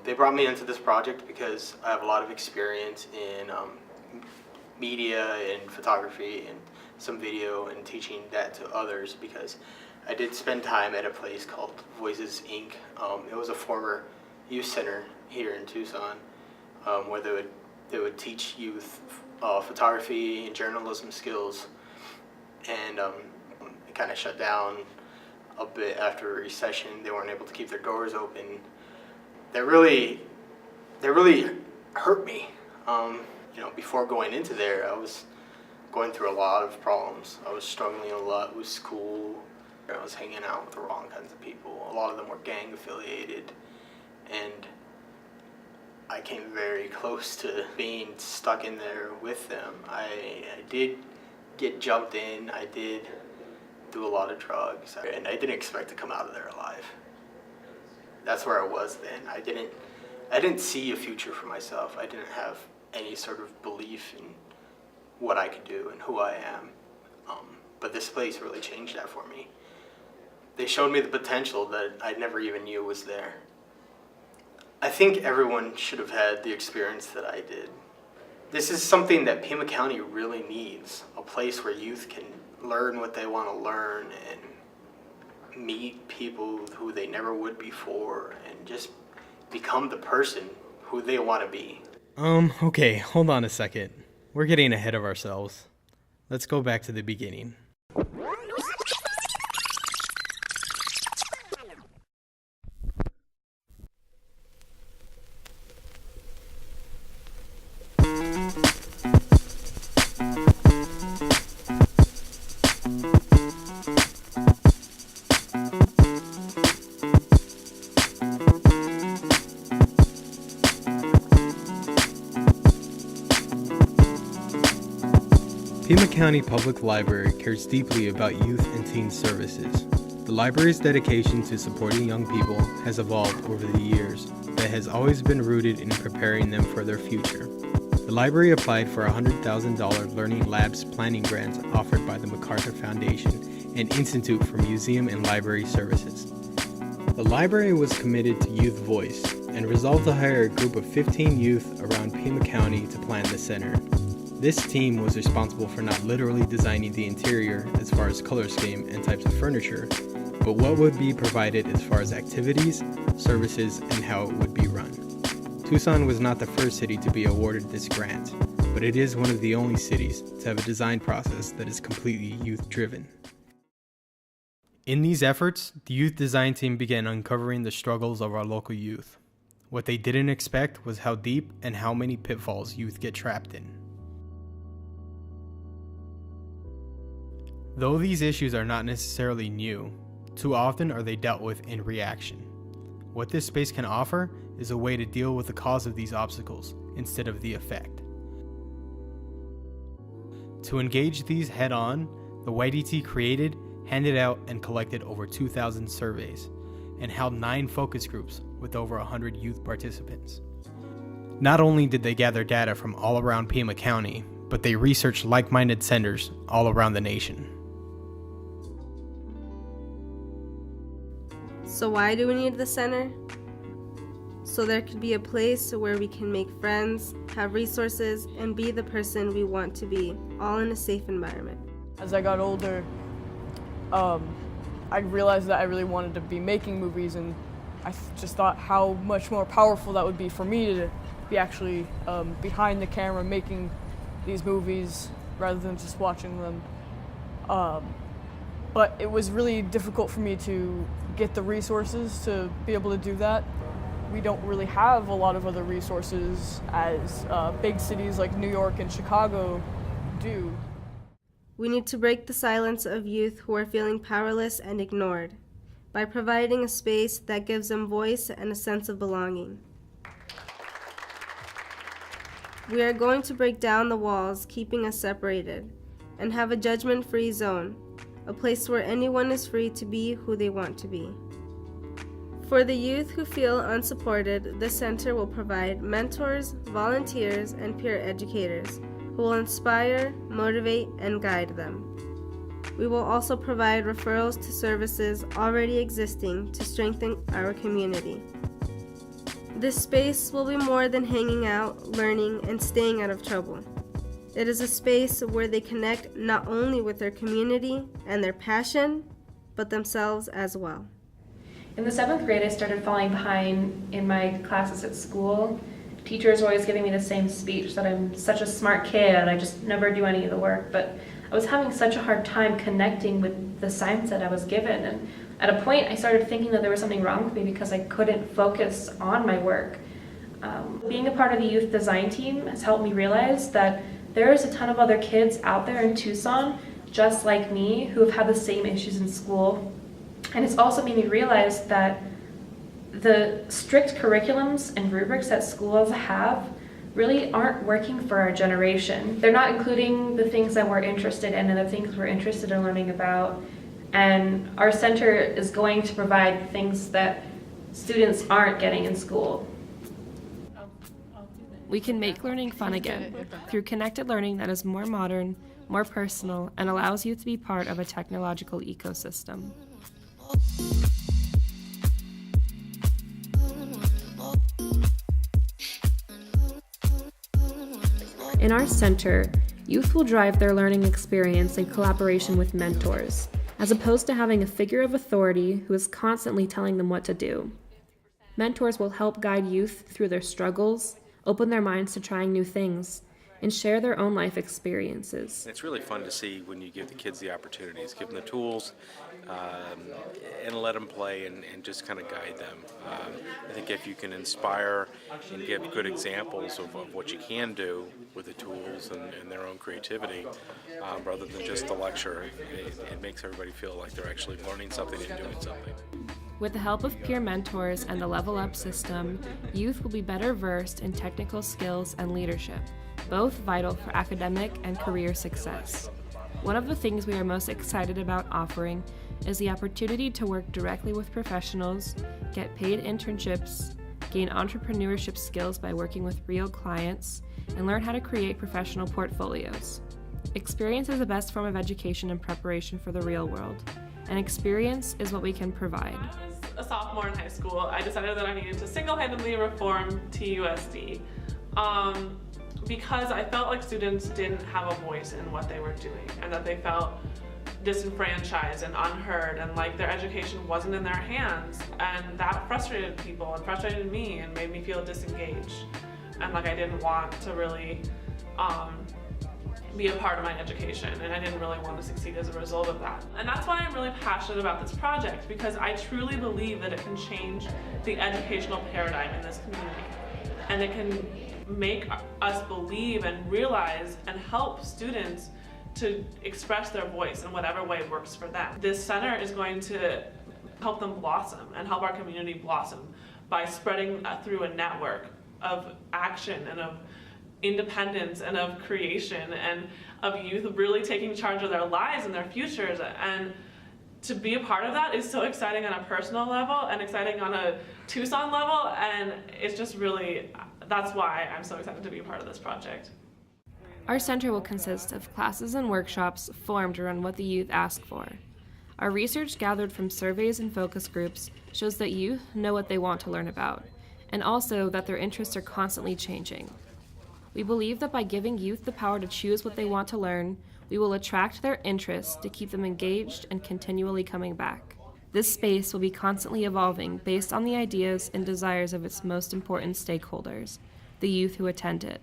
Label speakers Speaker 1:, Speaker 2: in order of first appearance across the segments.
Speaker 1: They brought me into this project because I have a lot of experience in media and photography and some video, and teaching that to others because I did spend time at a place called Voices Inc. It was a former youth center here in Tucson where they would teach youth photography and journalism skills, and it kind of shut down a bit after a recession. They weren't able to keep their doors open. That really hurt me. Before going into there, I was going through a lot of problems. I was struggling a lot with school. I was hanging out with the wrong kinds of people. A lot of them were gang affiliated, and I came very close to being stuck in there with them. I did get jumped in. I did do a lot of drugs, and I didn't expect to come out of there alive. That's where I was then. I didn't see a future for myself. I didn't have any sort of belief in what I could do and who I am. But this place really changed that for me. They showed me the potential that I never even knew was there. I think everyone should have had the experience that I did. This is something that Pima County really needs, a place where youth can learn what they want to learn and meet people who they never would before and just become the person who they want to be.
Speaker 2: Okay, hold on a second. We're getting ahead of ourselves. Let's go back to the beginning. Pima County Public Library cares deeply about youth and teen services. The library's dedication to supporting young people has evolved over the years, but has always been rooted in preparing them for their future. The library applied for a $100,000 Learning Labs planning grant offered by the MacArthur Foundation and Institute for Museum and Library Services. The library was committed to youth voice and resolved to hire a group of 15 youth around Pima County to plan the center. This team was responsible for not literally designing the interior as far as color scheme and types of furniture, but what would be provided as far as activities, services, and how it would be run. Tucson was not the first city to be awarded this grant, but it is one of the only cities to have a design process that is completely youth-driven. In these efforts, the youth design team began uncovering the struggles of our local youth. What they didn't expect was how deep and how many pitfalls youth get trapped in. Though these issues are not necessarily new, too often are they dealt with in reaction. What this space can offer is a way to deal with the cause of these obstacles instead of the effect. To engage these head-on, the YDT created, handed out, and collected over 2,000 surveys, and held 9 focus groups with over 100 youth participants. Not only did they gather data from all around Pima County, but they researched like-minded centers all around the nation.
Speaker 3: So why do we need the center? So there could be a place where we can make friends, have resources, and be the person we want to be, all in a safe environment.
Speaker 4: As I got older, I realized that I really wanted to be making movies, and I just thought how much more powerful that would be for me to be actually behind the camera making these movies rather than just watching them. But it was really difficult for me to get the resources to be able to do that. We don't really have a lot of other resources as big cities like New York and Chicago do.
Speaker 3: We need to break the silence of youth who are feeling powerless and ignored by providing a space that gives them voice and a sense of belonging. We are going to break down the walls keeping us separated and have a judgment-free zone, a place where anyone is free to be who they want to be. For the youth who feel unsupported, the center will provide mentors, volunteers, and peer educators who will inspire, motivate, and guide them. We will also provide referrals to services already existing to strengthen our community. This space will be more than hanging out, learning, and staying out of trouble. It is a space where they connect not only with their community and their passion, but themselves as well.
Speaker 5: In the 7th grade, I started falling behind in my classes at school. Teachers were always giving me the same speech that I'm such a smart kid, I just never do any of the work, but I was having such a hard time connecting with the assignments that I was given, and at a point I started thinking that there was something wrong with me because I couldn't focus on my work. Being a part of the youth design team has helped me realize that there is a ton of other kids out there in Tucson, just like me, who have had the same issues in school. And it's also made me realize that the strict curriculums and rubrics that schools have really aren't working for our generation. They're not including the things that we're interested in and the things we're interested in learning about. And our center is going to provide things that students aren't getting in school. We can make learning fun again through connected learning that is more modern, more personal, and allows you to be part of a technological ecosystem. In our center, youth will drive their learning experience in collaboration with mentors, as opposed to having a figure of authority who is constantly telling them what to do. Mentors will help guide youth through their struggles, open their minds to trying new things, and share their own life experiences.
Speaker 6: It's really fun to see when you give the kids the opportunities, give them the tools, and let them play and just kind of guide them. I think if you can inspire and give good examples of what you can do with the tools and their own creativity, rather than just the lecture, it makes everybody feel like they're actually learning something and doing something.
Speaker 5: With the help of peer mentors and the Level Up system, youth will be better versed in technical skills and leadership, both vital for academic and career success. One of the things we are most excited about offering is the opportunity to work directly with professionals, get paid internships, gain entrepreneurship skills by working with real clients, and learn how to create professional portfolios. Experience is the best form of education and preparation for the real world, and experience is what we can provide.
Speaker 7: As a sophomore in high school, I decided that I needed to single-handedly reform TUSD because I felt like students didn't have a voice in what they were doing and that they felt disenfranchised and unheard and like their education wasn't in their hands, and that frustrated people and frustrated me and made me feel disengaged and like I didn't want to really be a part of my education, and I didn't really want to succeed as a result of that. And that's why I'm really passionate about this project, because I truly believe that it can change the educational paradigm in this community, and it can make us believe and realize and help students to express their voice in whatever way works for them. This center is going to help them blossom and help our community blossom by spreading through a network of action and of independence and of creation and of youth really taking charge of their lives and their futures. And to be a part of that is so exciting on a personal level and exciting on a Tucson level, and it's just really, that's why I'm so excited to be a part of this project.
Speaker 5: Our center will consist of classes and workshops formed around what the youth ask for. Our research gathered from surveys and focus groups shows that youth know what they want to learn about, and also that their interests are constantly changing. We believe that by giving youth the power to choose what they want to learn, we will attract their interests to keep them engaged and continually coming back. This space will be constantly evolving based on the ideas and desires of its most important stakeholders, the youth who attend it.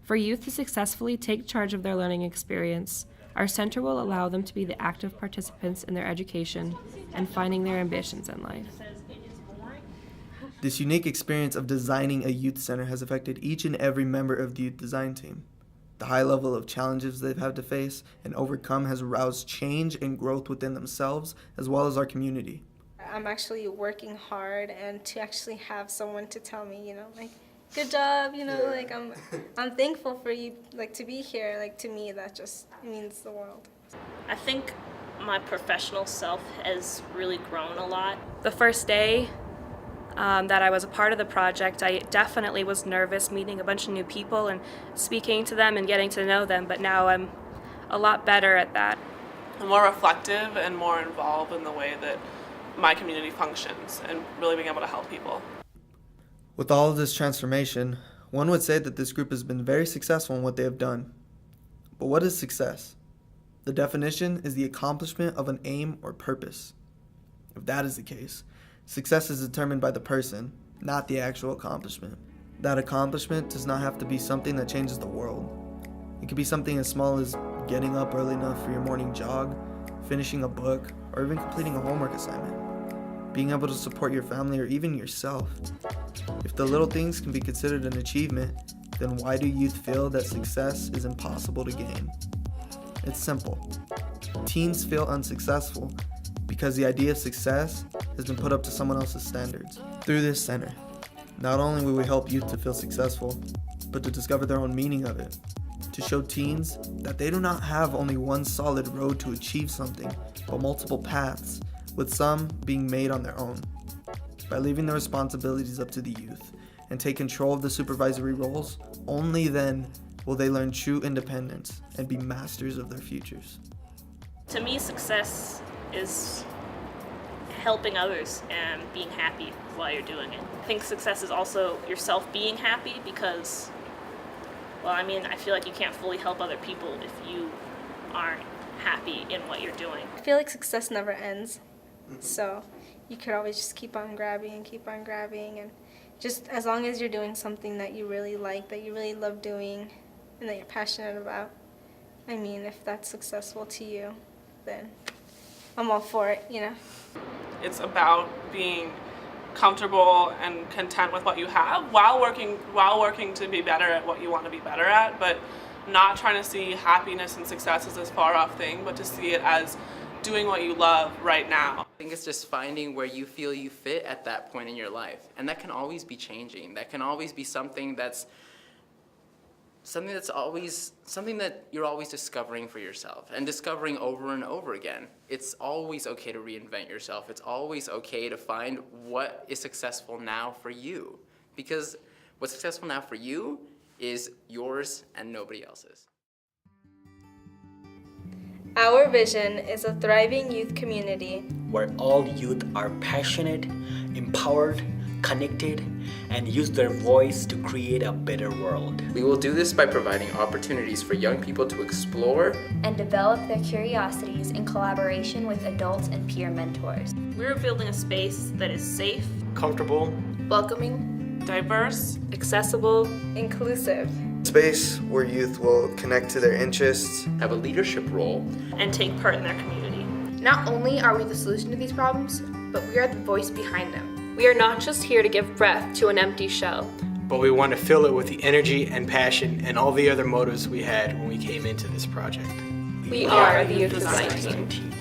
Speaker 5: For youth to successfully take charge of their learning experience, our center will allow them to be the active participants in their education and finding their ambitions in life.
Speaker 8: This unique experience of designing a youth center has affected each and every member of the youth design team. The high level of challenges they've had to face and overcome has aroused change and growth within themselves as well as our community.
Speaker 9: I'm actually working hard, and to actually have someone to tell me, like, good job, like I'm thankful for you, like, to be here, like, to me that just means the world.
Speaker 10: I think my professional self has really grown a lot.
Speaker 5: The first day that I was a part of the project, I definitely was nervous meeting a bunch of new people and speaking to them and getting to know them, but now I'm a lot better at that.
Speaker 7: I'm more reflective and more involved in the way that my community functions and really being able to help people.
Speaker 8: With all of this transformation, one would say that this group has been very successful in what they have done. But what is success? The definition is the accomplishment of an aim or purpose. If that is the case, success is determined by the person, not the actual accomplishment. That accomplishment does not have to be something that changes the world. It could be something as small as getting up early enough for your morning jog, finishing a book, or even completing a homework assignment. Being able to support your family or even yourself. If the little things can be considered an achievement, then why do youth feel that success is impossible to gain? It's simple. Teens feel unsuccessful because the idea of success has been put up to someone else's standards. Through this center, not only will we help youth to feel successful, but to discover their own meaning of it. To show teens that they do not have only one solid road to achieve something, but multiple paths, with some being made on their own. By leaving the responsibilities up to the youth and take control of the supervisory roles, only then will they learn true independence and be masters of their futures.
Speaker 10: To me, success is helping others and being happy while you're doing it. I think success is also yourself being happy because, well, I mean, I feel like you can't fully help other people if you aren't happy in what you're doing.
Speaker 9: I feel like success never ends. So you could always just keep on grabbing and just as long as you're doing something that you really like, that you really love doing, and that you're passionate about. I mean, if that's successful to you, then I'm all for it, you know.
Speaker 7: It's about being comfortable and content with what you have while working to be better at what you want to be better at, but not trying to see happiness and success as this far off thing, but to see it as doing what you love right now.
Speaker 11: I think it's just finding where you feel you fit at that point in your life. And that can always be changing. That can always be something that you're always discovering for yourself and discovering over and over again. It's always okay to reinvent yourself. It's always okay to find what is successful now for you. Because what's successful now for you is yours and nobody else's.
Speaker 9: Our vision is a thriving youth community
Speaker 12: where all youth are passionate, empowered, connected, and use their voice to create a better world.
Speaker 11: We will do this by providing opportunities for young people to explore
Speaker 13: and develop their curiosities in collaboration with adults and peer mentors.
Speaker 10: We're building a space that is safe,
Speaker 1: Comfortable,
Speaker 3: welcoming,
Speaker 7: Diverse,
Speaker 10: accessible,
Speaker 9: inclusive,
Speaker 8: Space where youth will connect to their interests,
Speaker 11: have a leadership role,
Speaker 10: and take part in their community.
Speaker 14: Not only are we the solution to these problems, but we are the voice behind them.
Speaker 5: We are not just here to give breath to an empty shell.
Speaker 1: but we want to fill it with the energy and passion and all the other motives we had when we came into this project.
Speaker 5: We are the Youth Design Team.